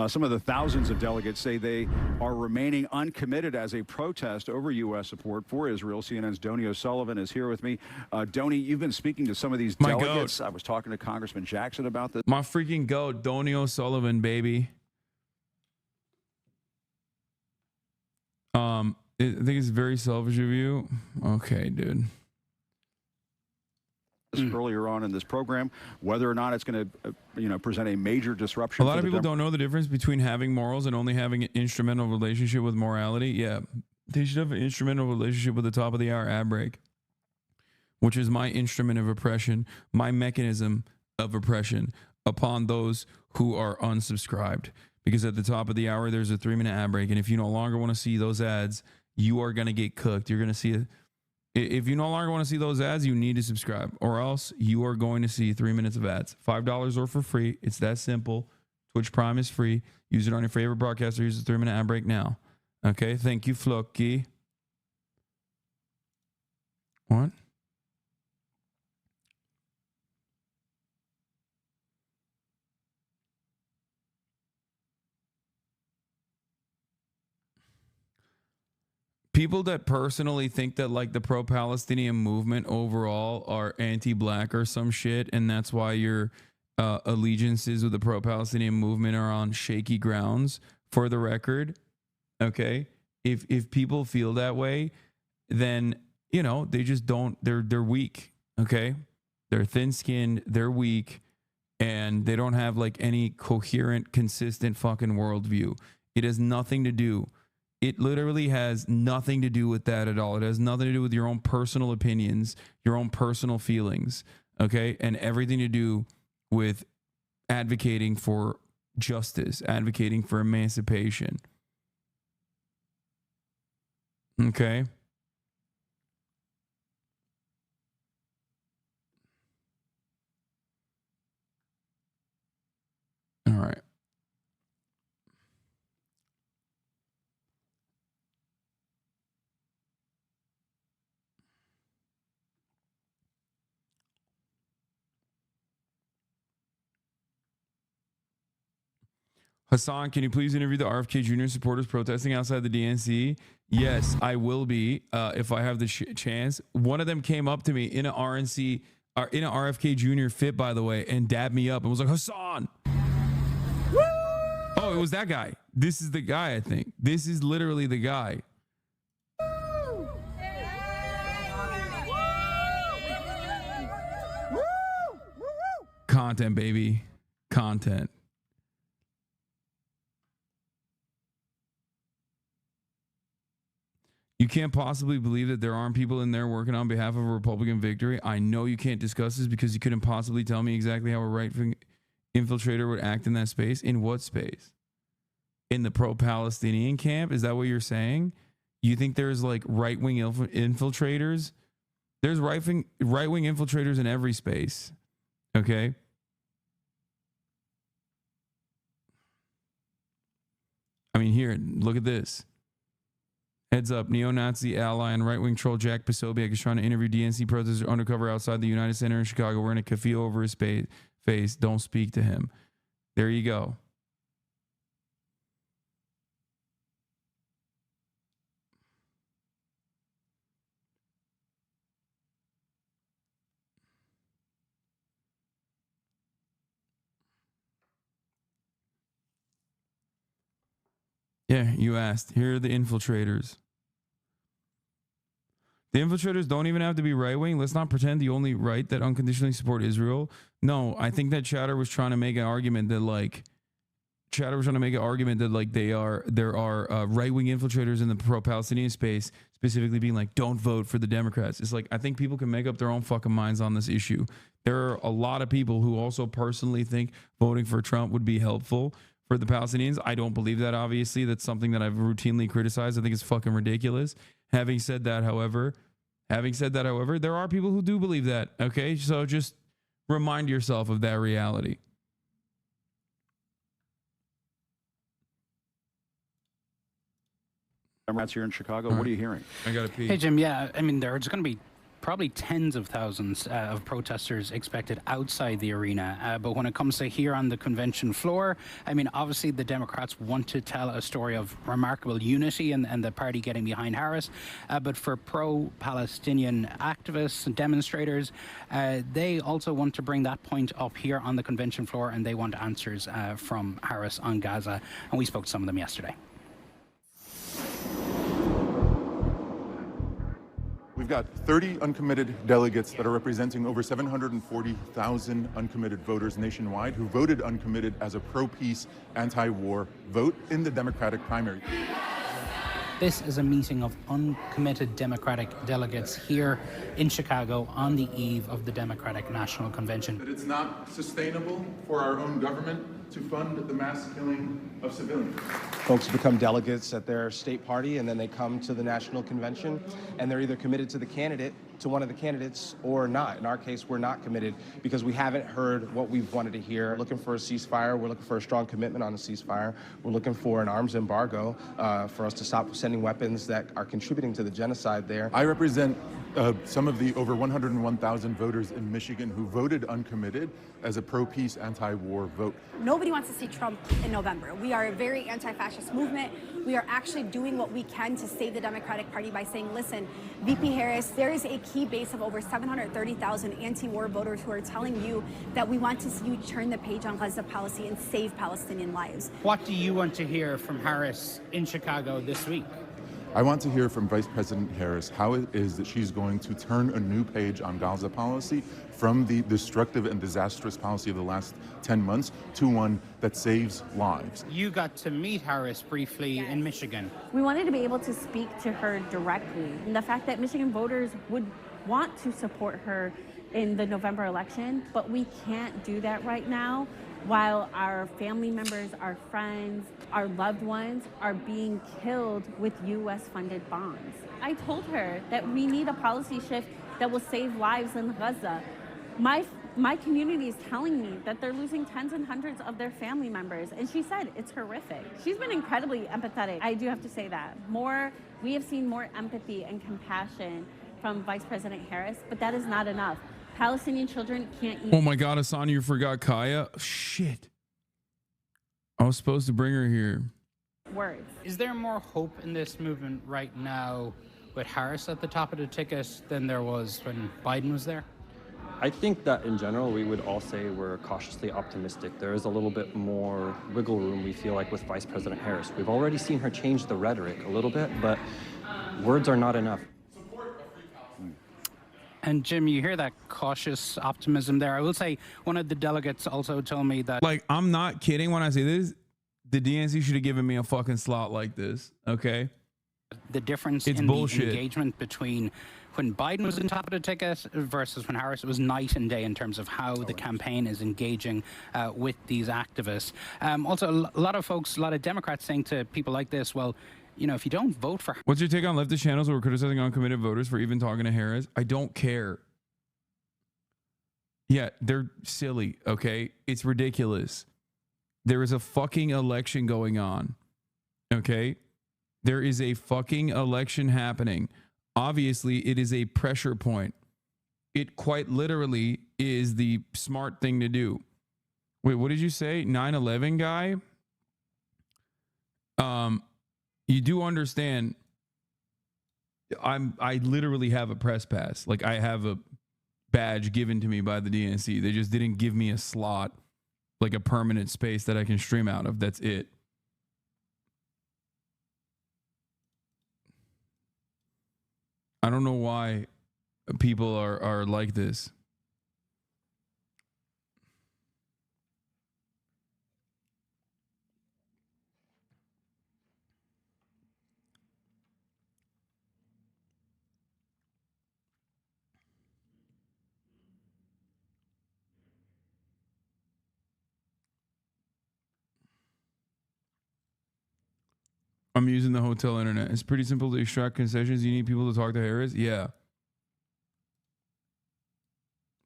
Some of the thousands of delegates say they are remaining uncommitted as a protest over U.S. support for Israel. CNN's Donnie O'Sullivan is here with me. Donnie, you've been speaking to some of these delegates. I was talking to Congressman Jackson about this. My freaking goat, Donnie O'Sullivan, baby. I think it's very selfish of you. Okay, dude. Earlier on in this program, whether or not it's going to, present a major disruption. A lot of people don't know the difference between having morals and only having an instrumental relationship with morality. Yeah, they should have an instrumental relationship with the top of the hour ad break, which is my instrument of oppression, my mechanism of oppression upon those who are unsubscribed. Because at the top of the hour, there's a 3-minute ad break, and if you no longer want to see those ads, you are going to get cooked. You're going to see if you no longer want to see those ads, you need to subscribe, or else you are going to see 3 minutes of ads. $5 or for free. It's that simple. Twitch Prime is free. Use it on your favorite broadcaster. Use the 3-minute ad break now. Okay, thank you, Floki. What? People that personally think that like the pro-Palestinian movement overall are anti-black or some shit, and that's why your allegiances with the pro-Palestinian movement are on shaky grounds, for the record, okay? If people feel that way, then, they just don't, they're weak, okay? They're thin-skinned, they're weak, and they don't have like any coherent, consistent fucking worldview. It has nothing to do. It literally has nothing to do with that at all. It has nothing to do with your own personal opinions, your own personal feelings, okay? And everything to do with advocating for justice, advocating for emancipation. Okay? All right. Hasan, can you please interview the RFK Jr. supporters protesting outside the DNC? Yes, I will be if I have the chance. One of them came up to me in an RNC, in an RFK Jr. fit, by the way, and dabbed me up and was like, Hasan! Woo! Oh, it was that guy. This is the guy, I think. This is literally the guy. Woo! Content, baby. Content. You can't possibly believe that there aren't people in there working on behalf of a Republican victory. I know you can't discuss this because you couldn't possibly tell me exactly how a right-wing infiltrator would act in that space. In what space? In the pro-Palestinian camp? Is that what you're saying? You think there's like right-wing infiltrators? There's right-wing infiltrators in every space. Okay? I mean, here, look at this. Heads up, neo-Nazi ally and right-wing troll Jack Posobiec is trying to interview DNC protesters undercover outside the United Center in Chicago wearing a keffiyeh over his face. Don't speak to him. There you go. Yeah, you asked. Here are the infiltrators. The infiltrators don't even have to be right-wing. Let's not pretend the only right that unconditionally support Israel. No, I think that Chatter was trying to make an argument that there are right-wing infiltrators in the pro-Palestinian space, specifically being like, don't vote for the Democrats. It's like, I think people can make up their own fucking minds on this issue. There are a lot of people who also personally think voting for Trump would be helpful for the Palestinians. I don't believe that, obviously. That's something that I've routinely criticized. I think it's fucking ridiculous. Having said that, however, there are people who do believe that. Okay, so just remind yourself of that reality. Democrats here in Chicago. What are you hearing? I gotta pee. Hey, Jim. Yeah, I mean, there's going to be probably tens of thousands of protesters expected outside the arena. But when it comes to here on the convention floor, I mean, obviously the Democrats want to tell a story of remarkable unity and the party getting behind Harris. But for pro-Palestinian activists and demonstrators, they also want to bring that point up here on the convention floor, and they want answers from Harris on Gaza. And we spoke to some of them yesterday. We've got 30 uncommitted delegates that are representing over 740,000 uncommitted voters nationwide who voted uncommitted as a pro-peace, anti-war vote in the Democratic primary. This is a meeting of uncommitted Democratic delegates here in Chicago on the eve of the Democratic National Convention. That it's not sustainable for our own government to fund the mass killing of civilians. Folks become delegates at their state party, and then they come to the national convention, and they're either committed to the candidate, to one of the candidates, or not. In our case, we're not committed because we haven't heard what we've wanted to hear. We're looking for a ceasefire. We're looking for a strong commitment on a ceasefire. We're looking for an arms embargo for us to stop sending weapons that are contributing to the genocide there. I represent some of the over 101,000 voters in Michigan who voted uncommitted as a pro-peace, anti-war vote. Nobody wants to see Trump in November. We are a very anti-fascist movement. We are actually doing what we can to save the Democratic Party by saying, listen, VP Harris, there is a key base of over 730,000 anti-war voters who are telling you that we want to see you turn the page on Gaza policy and save Palestinian lives. What do you want to hear from Harris in Chicago this week? I want to hear from Vice President Harris how it is that she's going to turn a new page on Gaza policy from the destructive and disastrous policy of the last 10 months to one that saves lives. You got to meet Harris briefly in Michigan. We wanted to be able to speak to her directly. And the fact that Michigan voters would want to support her in the November election, but we can't do that right now while our family members, our friends, our loved ones are being killed with US-funded bonds. I told her that we need a policy shift that will save lives in Gaza. My community is telling me that they're losing tens and hundreds of their family members, and she said it's horrific. She's been incredibly empathetic. I do have to say that. We have seen more empathy and compassion from Vice President Harris, but that is not enough. Palestinian children can't eat. Oh my God, Hasan, you forgot Kaya? Shit. I was supposed to bring her here. Words. Is there more hope in this movement right now with Harris at the top of the ticket than there was when Biden was there? I think that in general, we would all say we're cautiously optimistic. There is a little bit more wiggle room, we feel like, with Vice President Harris. We've already seen her change the rhetoric a little bit, but words are not enough. And Jim, you hear that cautious optimism there. I will say one of the delegates also told me that... Like, I'm not kidding when I say this. The DNC should have given me a fucking slot like this, okay? The difference it's in bullshit. The engagement between when Biden was on top of the ticket versus when Harris, was night and day in terms of how the campaign is engaging with these activists. Also, a lot of folks, a lot of Democrats saying to people like this, well, you know, if you don't vote for... What's your take on leftist channels who are criticizing uncommitted voters for even talking to Harris? I don't care. Yeah, they're silly, okay? It's ridiculous. There is a fucking election going on, okay? There is a fucking election happening. Obviously, it is a pressure point. It quite literally is the smart thing to do. Wait, what did you say? 9/11 guy? You do understand, I literally have a press pass. Like, I have a badge given to me by the DNC. They just didn't give me a slot, like a permanent space that I can stream out of. That's it. I don't know why people are like this. I'm using the hotel internet. It's pretty simple to extract concessions. You need people to talk to Harris? Yeah.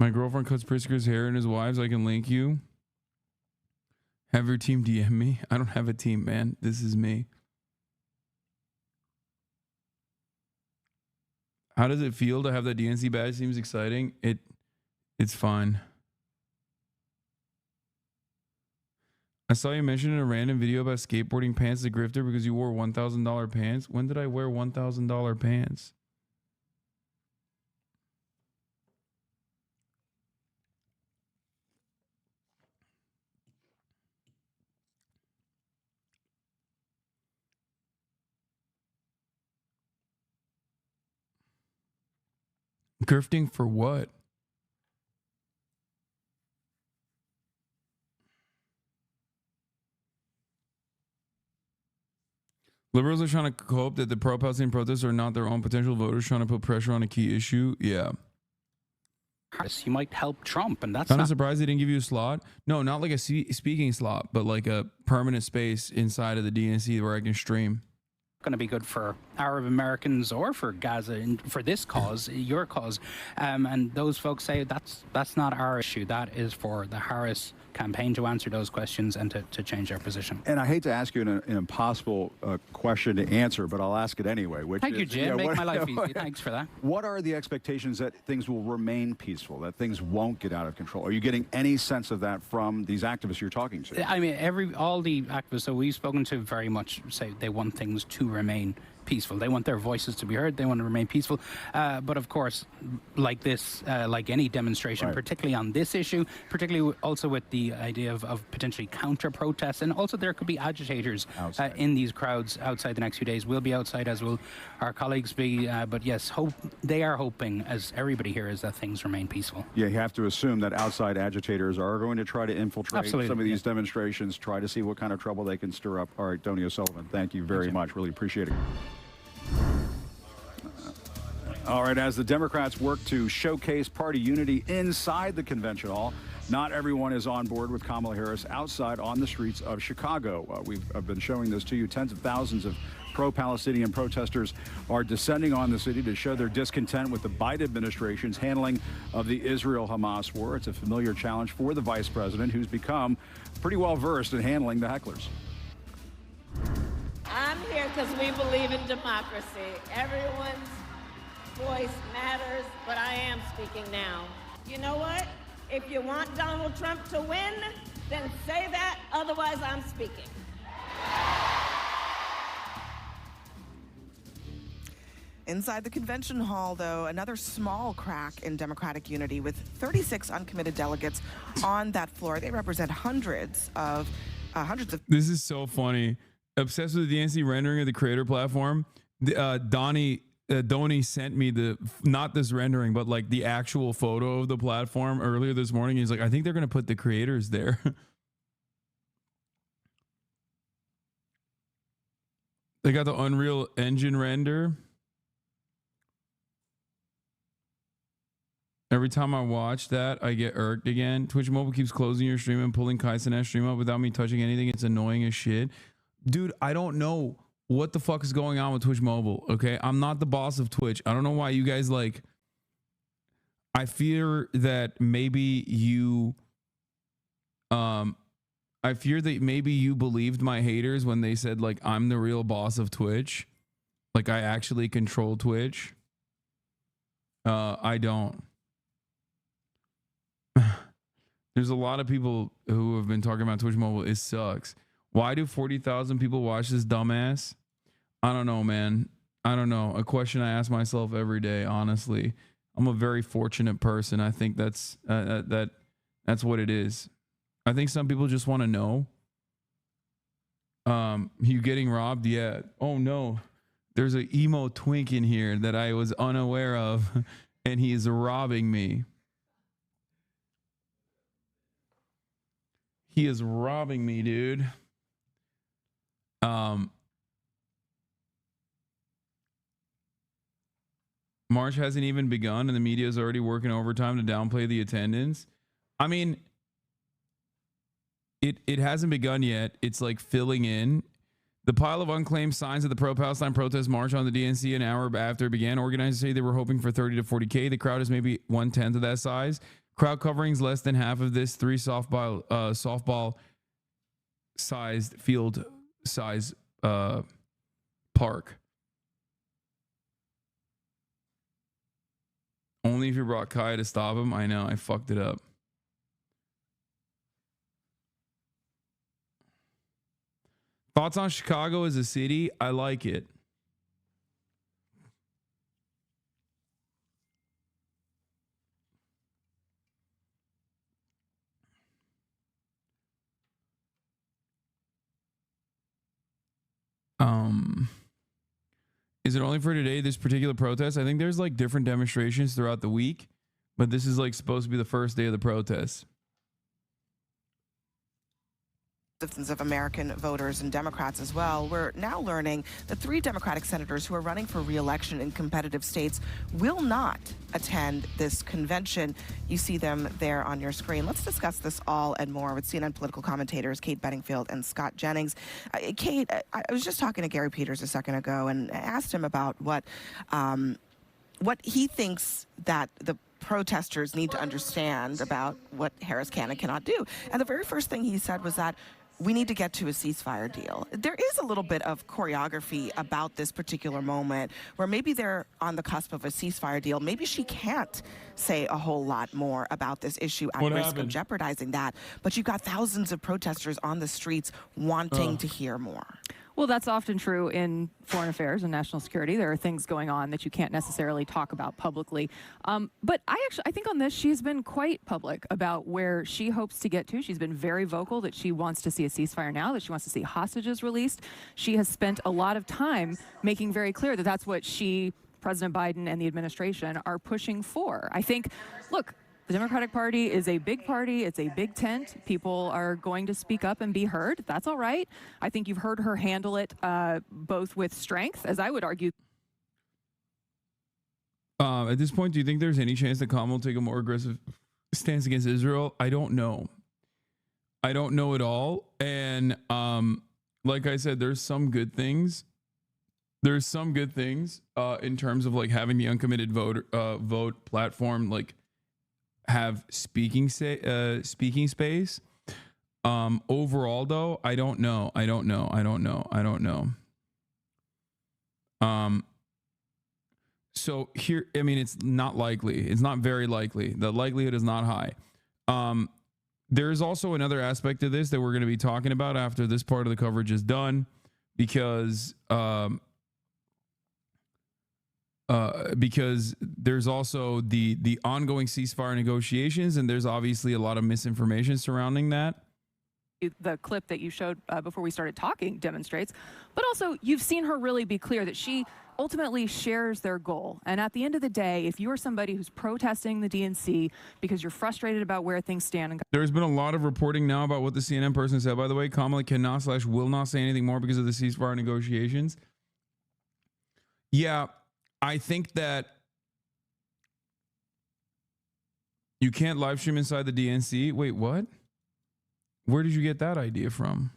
My girlfriend cuts Pritzker's hair and his wives. I can link you. Have your team DM me. I don't have a team, man. This is me. How does it feel to have that DNC badge? Seems exciting. It's fine. I saw you mention in a random video about skateboarding pants as a grifter because you wore $1,000 pants. When did I wear $1,000 pants? Grifting for what? Liberals are trying to cope that the pro-Palestinian protests are not their own potential voters, trying to put pressure on a key issue. Yeah. You might help Trump, and that's Kind not of surprised they didn't give you a slot. No, not like a speaking slot, but like a permanent space inside of the DNC where I can stream. going to be good for Arab Americans or for Gaza and for this cause, your cause. And those folks say that's not our issue. That is for the Harris campaign to answer those questions and to change their position. And I hate to ask you an impossible question to answer, but I'll ask it anyway. Which Thank is, you, Jim. Make my life easy. Thanks for that. What are the expectations that things will remain peaceful, that things won't get out of control? Are you getting any sense of that from these activists you're talking to? I mean, all the activists that we've spoken to very much say they want things to remain peaceful. They want their voices to be heard. They want to remain peaceful. But of course, like this, like any demonstration, right, particularly on this issue, particularly also with the idea of potentially counter-protests, and also there could be agitators in these crowds outside the next few days. We'll be outside, as will our colleagues be. But yes, they are hoping, as everybody here is, that things remain peaceful. Yeah, you have to assume that outside agitators are going to try to infiltrate Absolutely, some of these demonstrations, try to see what kind of trouble they can stir up. All right, Donnie O'Sullivan, thank you very much. Really appreciate it. All right, as the Democrats work to showcase party unity inside the convention hall, not everyone is on board with Kamala Harris outside on the streets of Chicago. I've been showing this to you. Tens of thousands of pro-Palestinian protesters are descending on the city to show their discontent with the Biden administration's handling of the Israel-Hamas war. It's a familiar challenge for the vice president, who's become pretty well versed in handling the hecklers. I'm here because we believe in democracy. Everyone's voice matters, but I am speaking now. You know what? If you want Donald Trump to win, then say that, otherwise I'm speaking. Inside the convention hall, though, another small crack in Democratic unity with 36 uncommitted delegates on that floor. They represent hundreds of. This is so funny. Obsessed with the DNC rendering of the creator platform. Donnie sent me not this rendering, but like the actual photo of the platform earlier this morning. He's like, I think they're going to put the creators there. They got the Unreal Engine render. Every time I watch that, I get irked again. Twitch Mobile keeps closing your stream and pulling Kaisen's stream up without me touching anything. It's annoying as shit. Dude, I don't know what the fuck is going on with Twitch Mobile, okay? I'm not the boss of Twitch. I don't know why you guys like... I fear that maybe you... I fear that maybe you believed my haters when they said, like, I'm the real boss of Twitch. Like, I actually control Twitch. I don't. There's a lot of people who have been talking about Twitch Mobile. It sucks. Why do 40,000 people watch this dumbass? I don't know, man. I don't know. A question I ask myself every day, honestly. I'm a very fortunate person. I think that's what it is. I think some people just want to know. You getting robbed? Yeah. Oh, no. There's an emo twink in here that I was unaware of, and he is robbing me. He is robbing me, dude. March hasn't even begun and the media is already working overtime to downplay the attendance. I mean, it hasn't begun yet. It's like filling in. The pile of unclaimed signs of the pro-Palestine protest march on the DNC an hour after it began. Organizers say they were hoping for 30 to 40K. The crowd is maybe 1/10 of that size. Crowd coverings less than half of this. 3 softball sized field size park. Only if you brought Kai to stop him. I know, I fucked it up. Thoughts on Chicago as a city? I like it. Is it only for today, this particular protest? I think there's like different demonstrations throughout the week, but this is like supposed to be the first day of the protest. Citizens of American voters and Democrats as well. We're now learning that 3 Democratic senators who are running for re-election in competitive states will not attend this convention. You see them there on your screen. Let's discuss this all and more with CNN political commentators Kate Bedingfield and Scott Jennings. Kate, I was just talking to Gary Peters a second ago and asked him about what he thinks that the protesters need to understand about what Harris can and cannot do. And the very first thing he said was that we need to get to a ceasefire deal. There is a little bit of choreography about this particular moment where maybe they're on the cusp of a ceasefire deal. Maybe she can't say a whole lot more about this issue at risk of jeopardizing that. But you've got thousands of protesters on the streets wanting to hear more. Well, that's often true in foreign affairs and national security. There are things going on that you can't necessarily talk about publicly. But I think on this, she's been quite public about where she hopes to get to. She's been very vocal that she wants to see a ceasefire now, that she wants to see hostages released. She has spent a lot of time making very clear that that's what she, President Biden, and the administration are pushing for. I think, look, the Democratic Party is a big party. It's a big tent. People are going to speak up and be heard. That's all right. I think you've heard her handle it both with strength, as I would argue. At this point, do you think there's any chance that Kamala will take a more aggressive stance against Israel? I don't know. I don't know at all. And like I said, there's some good things. There's some good things in terms of like having the uncommitted vote platform, like have speaking space. Overall, though, I don't know. So here, I mean, it's not likely. It's not very likely. The likelihood is not high. There's also another aspect of this that we're going to be talking about after this part of the coverage is done, because there's also the ongoing ceasefire negotiations, and there's obviously a lot of misinformation surrounding that. The clip that you showed before we started talking demonstrates, but also you've seen her really be clear that she ultimately shares their goal. And at the end of the day, if you are somebody who's protesting the DNC because you're frustrated about where things stand. There's been a lot of reporting now about what the CNN person said, by the way. Kamala cannot / will not say anything more because of the ceasefire negotiations. Yeah, I think that you can't live stream inside the DNC. Wait, what? Where did you get that idea from?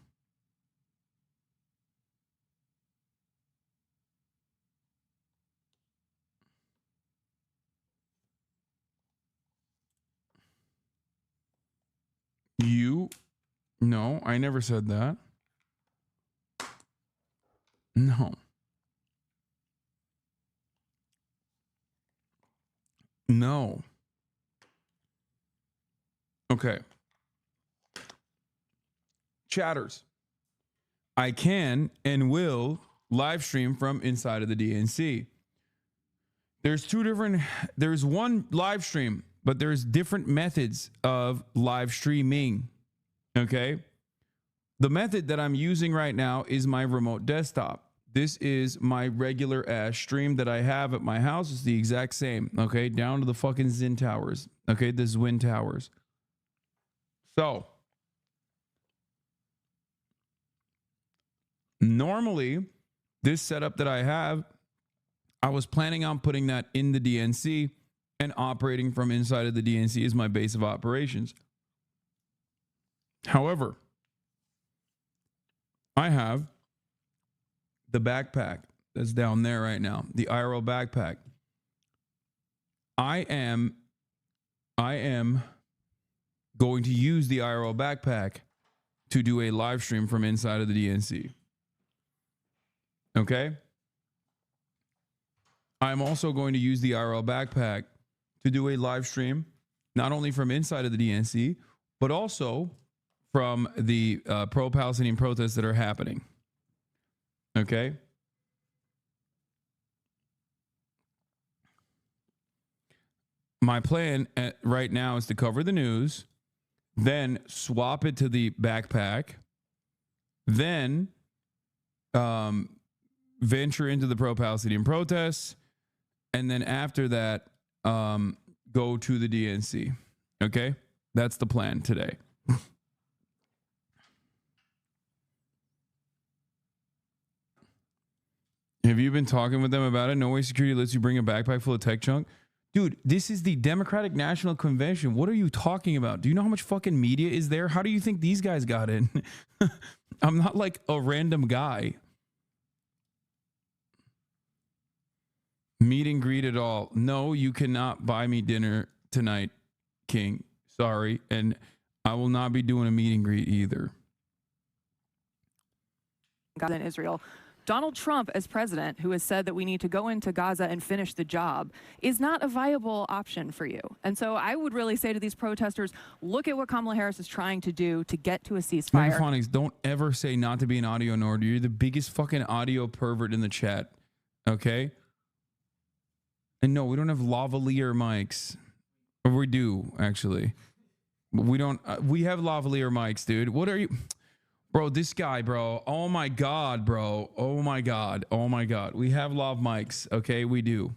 You? No, I never said that. No. No. Okay. Chatters. I can and will live stream from inside of the DNC. There's one live stream, but there's different methods of live streaming. Okay. The method that I'm using right now is my remote desktop. This is my regular ass stream that I have at my house. It's the exact same. Okay. Down to the fucking Zin Towers. Okay. The Zwin Towers. So normally this setup that I have, I was planning on putting that in the DNC and operating from inside of the DNC as my base of operations. However, I have the backpack that's down there right now, the IRL backpack. I am going to use the IRL backpack to do a live stream from inside of the DNC. Okay? I'm also going to use the IRL backpack to do a live stream, not only from inside of the DNC, but also from the pro-Palestinian protests that are happening. Okay? My plan right now is to cover the news, then swap it to the backpack, then venture into the pro-Palestinian protests, and then after that, go to the DNC. Okay? That's the plan today. Have you been talking with them about it? No way security lets you bring a backpack full of tech junk. Dude, this is the Democratic National Convention. What are you talking about? Do you know how much fucking media is there? How do you think these guys got in? I'm not like a random guy. Meet and greet at all. No, you cannot buy me dinner tonight, King. Sorry. And I will not be doing a meet and greet either. Gaza and Israel. Donald Trump, as president, who has said that we need to go into Gaza and finish the job, is not a viable option for you. And so I would really say to these protesters, look at what Kamala Harris is trying to do to get to a ceasefire. Phonics, don't ever say not to be an audio nerd. You're the biggest fucking audio pervert in the chat. Okay? And no, we don't have lavalier mics. Or we do, actually. But we don't. We have lavalier mics, dude. What are you... Bro, this guy, bro. Oh my God, bro. Oh my God. Oh my God. We have lav mics. Okay, we do.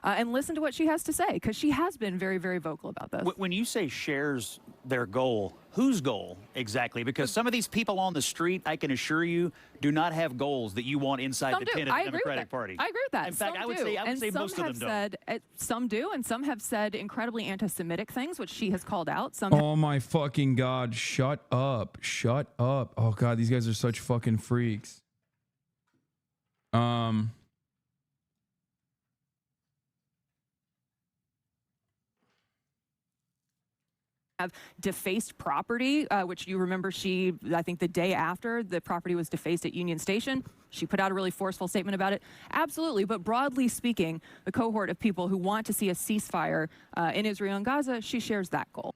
And listen to what she has to say, because she has been very, very vocal about this. When you say shares their goal, whose goal exactly? Because some of these people on the street, I can assure you, do not have goals that you want inside the tent of the Democratic Party. I agree with that. In fact, I would say most of them don't. Some do, and some have said incredibly anti-Semitic things, which she has called out. Some oh my fucking God. Shut up. Shut up. Oh God, these guys are such fucking freaks. have defaced property, which you remember I think the day after the property was defaced at Union Station, she put out a really forceful statement about it. Absolutely. But broadly speaking, the cohort of people who want to see a ceasefire in Israel and Gaza, she shares that goal.